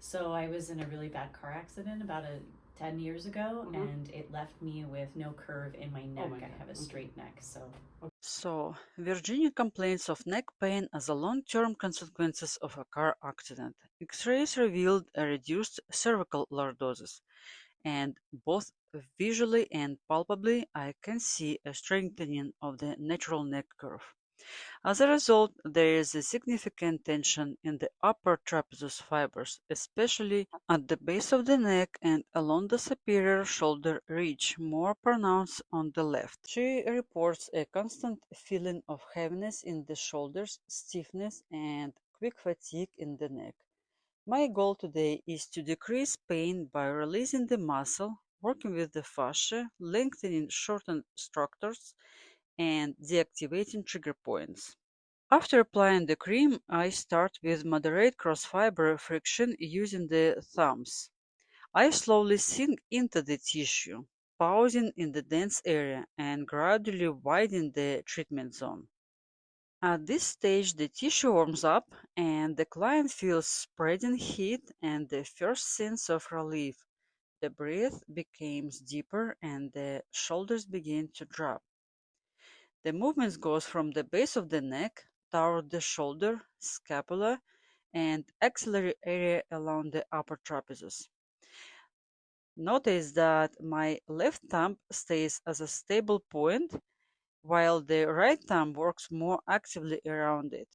So I was in a really bad car accident about 10 years ago, Mm-hmm. and it left me with no curve in my Oh neck. my I God. have a Okay. straight neck. So So, Virginia complains of neck pain as a long-term consequences of a car accident. X-rays revealed a reduced cervical lordosis, and both visually and palpably I can see a strengthening of the natural neck curve. As a result, there is a significant tension in the upper trapezius fibers, especially at the base of the neck and along the superior shoulder ridge, more pronounced on the left. She reports a constant feeling of heaviness in the shoulders, stiffness, and quick fatigue in the neck. My goal today is to decrease pain by releasing the muscle, working with the fascia, lengthening shortened structures, and deactivating trigger points. After applying the cream, I start with moderate cross-fiber friction using the thumbs. I slowly sink into the tissue, pausing in the dense area and gradually widen the treatment zone. At this stage, the tissue warms up and the client feels spreading heat and the first sense of relief. The breath becomes deeper and the shoulders begin to drop. The movement goes from the base of the neck toward the shoulder, scapula, and axillary area along the upper trapezius. Notice that my left thumb stays as a stable point while the right thumb works more actively around it.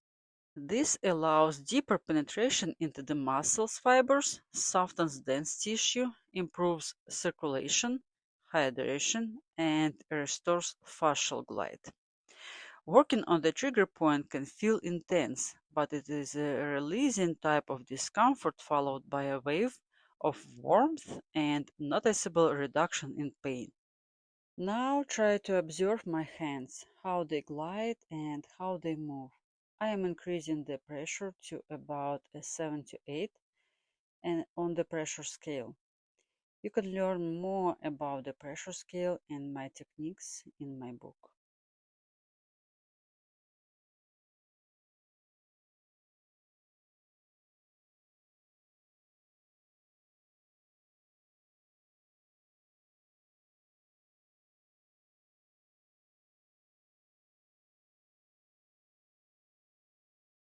This allows deeper penetration into the muscles fibers, softens dense tissue, improves circulation, hydration, and restores fascial glide. Working on the trigger point can feel intense, but it is a releasing type of discomfort followed by a wave of warmth and noticeable reduction in pain. Now try to observe my hands, how they glide and how they move. I am increasing the pressure to about a 7 to 8 and on the pressure scale. You can learn more about the pressure scale and my techniques in my book.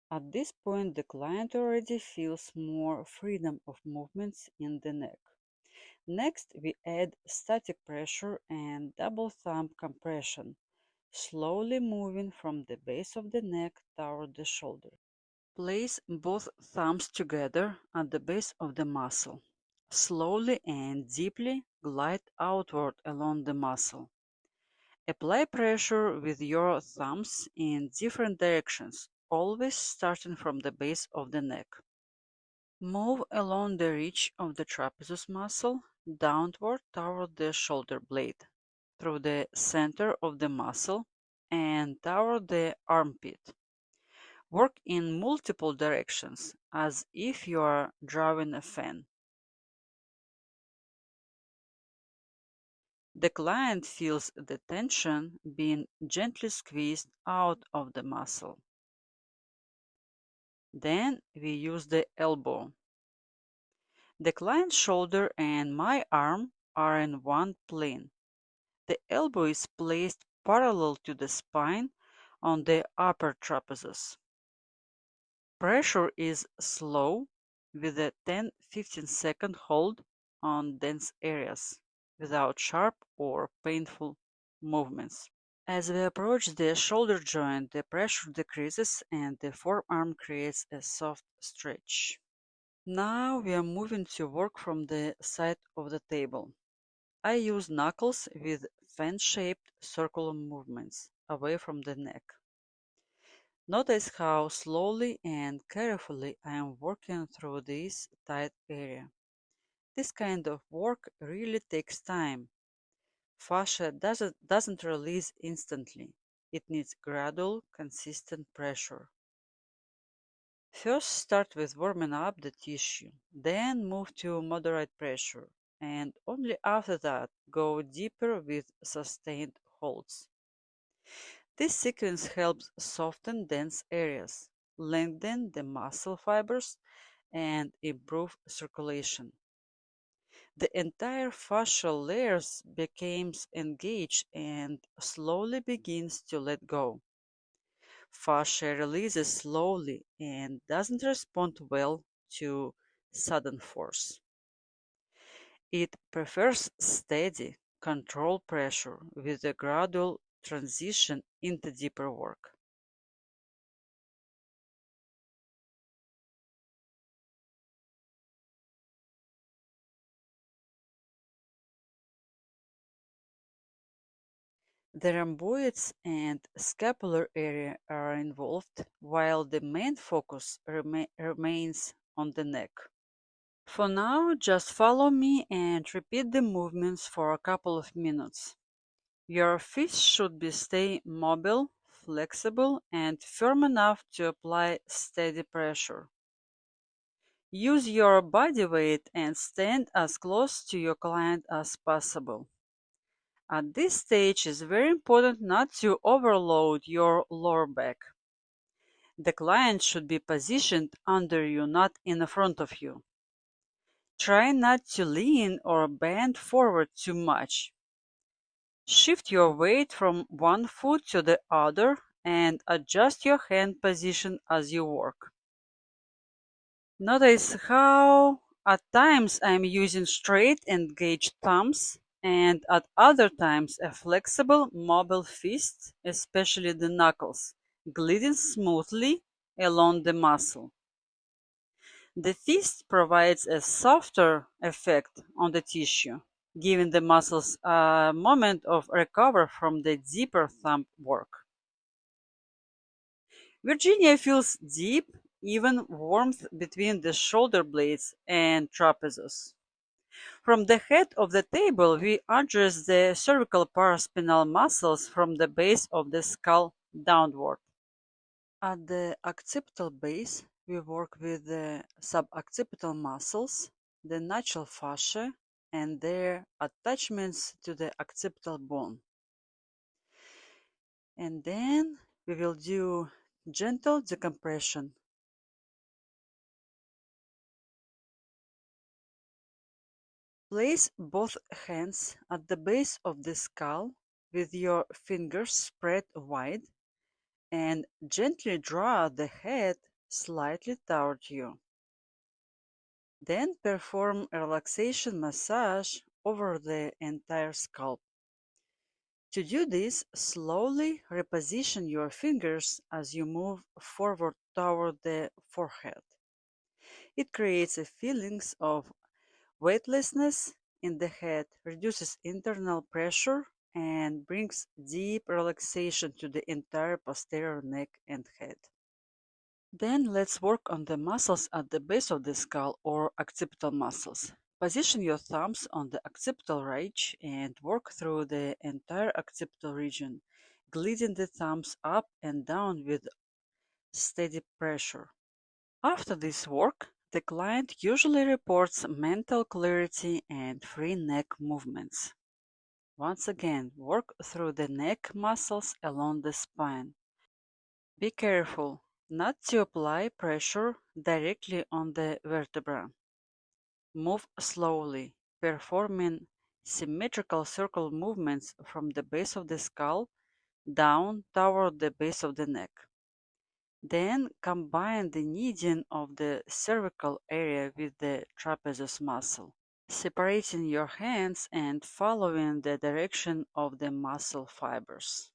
At this point, the client already feels more freedom of movements in the neck. Next, we add static pressure and double thumb compression, slowly moving from the base of the neck toward the shoulder. Place both thumbs together at the base of the muscle. Slowly and deeply glide outward along the muscle. Apply pressure with your thumbs in different directions, always starting from the base of the neck. Move along the ridge of the trapezius muscle, downward toward the shoulder blade, through the center of the muscle, and toward the armpit. Work in multiple directions, as if you are drawing a fan. The client feels the tension being gently squeezed out of the muscle. Then we use the elbow. The client's shoulder and my arm are in one plane. The elbow is placed parallel to the spine on the upper trapezius. Pressure is slow with a 10-15 second hold on dense areas without sharp or painful movements. As we approach the shoulder joint, the pressure decreases and the forearm creates a soft stretch. Now we are moving to work from the side of the table. I use knuckles with fan-shaped circular movements away from the neck. Notice how slowly and carefully I am working through this tight area. This kind of work really takes time. Fascia doesn't release instantly. It needs gradual, consistent pressure. First start with warming up the tissue, then move to moderate pressure, and only after that go deeper with sustained holds. This sequence helps soften dense areas, lengthen the muscle fibers, and improve circulation. The entire fascial layers becomes engaged and slowly begins to let go. Fascia releases slowly and doesn't respond well to sudden force. It prefers steady, controlled pressure with a gradual transition into deeper work. The rhomboids and scapular area are involved, while the main focus remains on the neck. For now, just follow me and repeat the movements for a couple of minutes. Your fists should be stay mobile, flexible, and firm enough to apply steady pressure. Use your body weight and stand as close to your client as possible. At this stage, it's very important not to overload your lower back. The client should be positioned under you, not in front of you. Try not to lean or bend forward too much. Shift your weight from one foot to the other and adjust your hand position as you work. Notice how at times I'm using straight engaged thumbs and at other times a flexible mobile fist, especially the knuckles, gliding smoothly along the muscle. The fist provides a softer effect on the tissue, giving the muscles a moment of recovery from the deeper thumb work. Virginia feels deep, even warmth between the shoulder blades and trapezius. From the head of the table, we address the cervical paraspinal muscles from the base of the skull downward. At the occipital base, we work with the suboccipital muscles, the natural fascia, and their attachments to the occipital bone. And then we will do gentle decompression. Place both hands at the base of the skull with your fingers spread wide and gently draw the head slightly toward you. Then perform a relaxation massage over the entire scalp. To do this, slowly reposition your fingers as you move forward toward the forehead. It creates a feeling of weightlessness in the head, reduces internal pressure, and brings deep relaxation to the entire posterior neck and head. Then let's work on the muscles at the base of the skull or occipital muscles. Position your thumbs on the occipital ridge and work through the entire occipital region, gliding the thumbs up and down with steady pressure. After this work, the client usually reports mental clarity and free neck movements. Once again, work through the neck muscles along the spine. Be careful not to apply pressure directly on the vertebra. Move slowly, performing symmetrical circle movements from the base of the skull down toward the base of the neck. Then combine the kneading of the cervical area with the trapezius muscle, separating your hands and following the direction of the muscle fibers.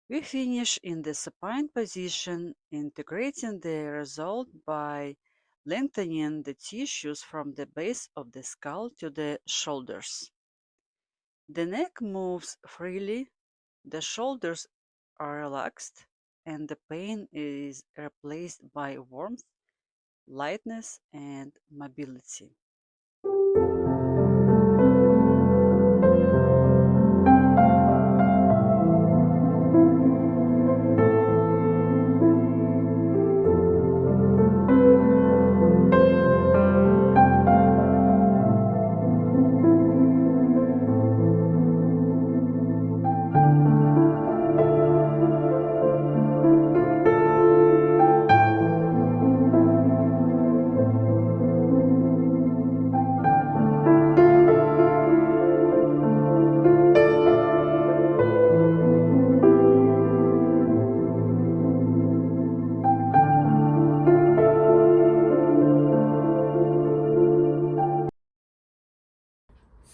We finish in the supine position, integrating the result by lengthening the tissues from the base of the skull to the shoulders. The neck moves freely, the shoulders are relaxed, and the pain is replaced by warmth, lightness, and mobility.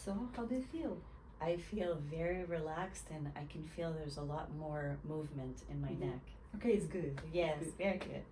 So, how do you feel? I feel very relaxed, and I can feel there's a lot more movement in my neck. Okay, it's good. Yes, Good. very good.